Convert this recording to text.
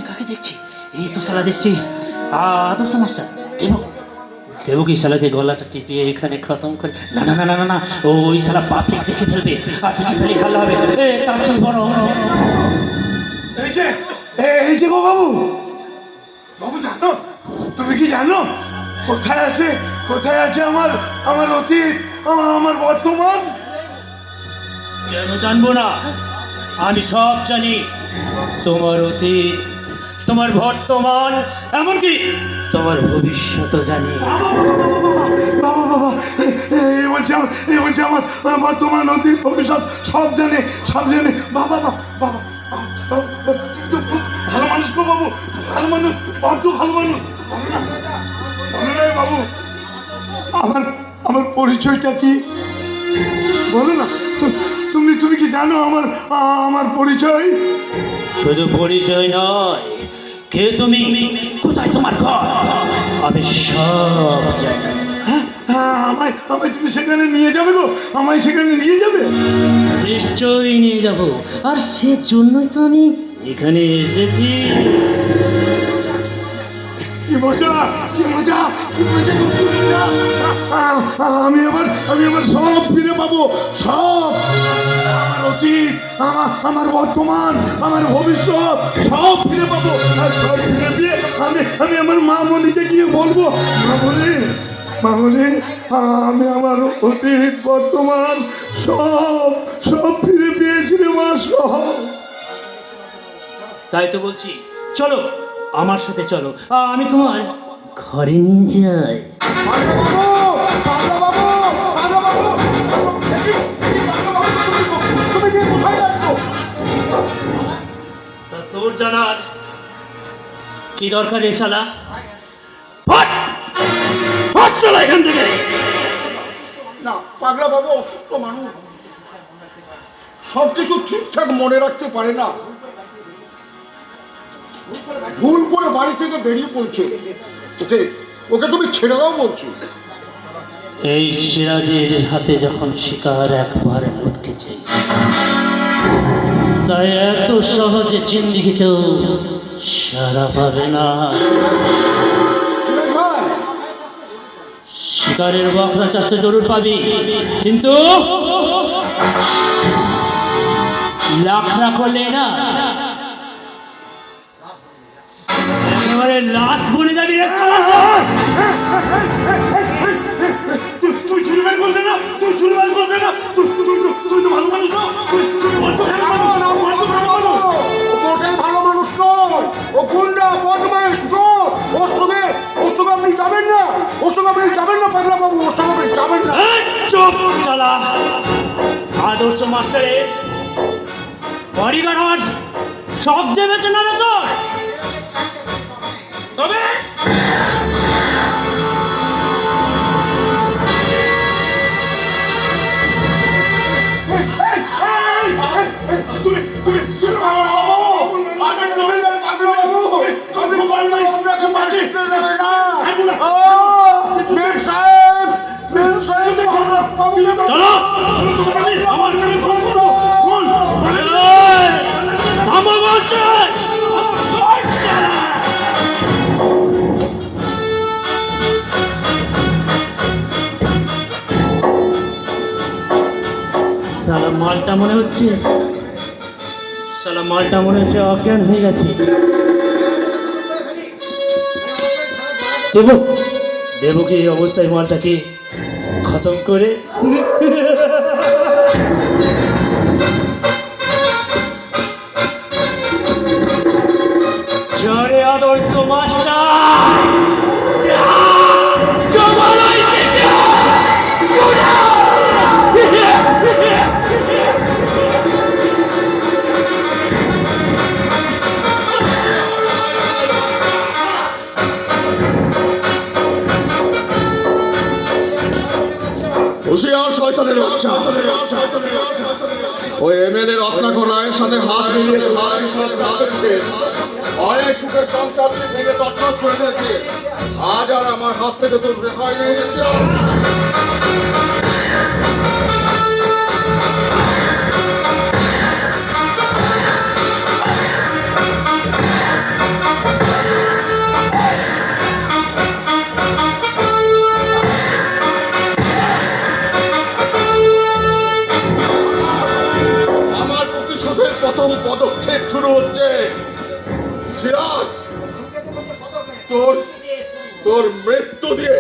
আমি কাকে দেখছি? এই তো শালা দেখছি আদর্শ মাস্টার দেবু। দেবু কি শালাকে গলাটা টিপিয়ে এখানে খতম করে? না না না না না না, ওই শালা পাবলিক দেখে ফেলবে, আর দেখে ফেলে হাল্লা হবে। তার চেয়ে বড় এই যে গো বাবু, বাবু জানো, তুমি কি জানো কোথায় আছে আমার আমার অতীত, আমার বর্তমান? কেন জানবো না? আমি সব জানি। তোমার অতীত, তোমার বর্তমান, এমনকি তোমার ভবিষ্যৎ জানি। বাবা বাবা, এই বলছে আমার বর্তমান অতীত ভবিষ্যৎ সব জানে। বাবা বাবা বাবা, ভালো মানুষ গো বাবু, ভালো মানুষ, বড্ড ভালো মানুষ। বাবু, আমার পরিচয়টা কি বলো না? তুমি কি জানো আমার পরিচয়? শুধু পরিচয় নয়, কে তুমি, কোথায় তোমার ঘর, আমি সব জানি। আমায় তুমি সেখানে নিয়ে যাবে গো, আমায় সেখানে নিয়ে যাবে? নিশ্চয়ই নিয়ে যাব, আর সেজন্যই তো আমি এখানে এসেছি। কি মজা, কি মজা, কি মজা, কি মজা! আমি আবার সব ফিরে পাবো, সব। আমার অতীত, আমার বর্তমান, আমার ভবিষ্যৎ সব ফিরে পাবো। আর সব ফিরে পেয়ে আমি আমার মা মনিকে গিয়ে বলবো, মা মনি, আমি আমার অতীত বর্তমান সব ফিরে পেয়েছি রে মা, সব। তাই তো বলছি, চলো আমার সাথে চলো, আমি তোমার ঘরে নিয়ে যাই। তা তোর জানার কি দরকার রে শালা? চলো এখান থেকে। না, পাগলা বাবু অসুস্থ মানুষ, সবকিছু ঠিকঠাক মনে রাখতে পারে না, ভুল করে বাড়ি থেকে বেরিয়ে পড়ছে। ওকে তুমি ছেড়ে দাও বলছি। এই সিরাজের হাতে যখন শিকার একবার লটকেছে, তাই এত সহজে জিন্দিগিতেও সারা পাবে না। শিকারের বকরা চাষতে জরুর পাবি, কিন্তু লাখরা করলে না, একেবারে লাশ বনে যাবি রে শালা। তুই চুরিবার করবে না, তুই তো ভালো মানুষ না, মোটেই ভালো মানুষ নয়, ও গুন্ডা, বদমাইশ, চোর। ওর সঙ্গে আপনি যাবেন না, পাগলা বাবু, ওর সঙ্গে আপনি যাবেন না। চুপ শালা। আদর্শ মাস্টারের বডিগার্ড হওয়ার সব জেবেছে না রে তোর? তবে চলো আমার কাছে ফোন করো। থামো বলছে। শালা মালটা মনে হচ্ছে অজ্ঞান হয়ে গেছে। দেবো কি এই অবস্থায় মালটাকে খতম করে? জরে আদর্শ মাস্টার, হুঁশিয়ার শয়তানের বাচ্চা, ওই এমএলএ রত্নাকর রায়ের সাথে হাত মিলিয়ে অনেক সুখের সংসার ভেঙে তৎপর করে দিয়েছে। আজ আর আমার হাত থেকে তোর রেহাই নেই গেছে। প্রথম পদক্ষেপ শুরু হচ্ছে। সিরাজ, তোর তোর মৃত্যু দিয়ে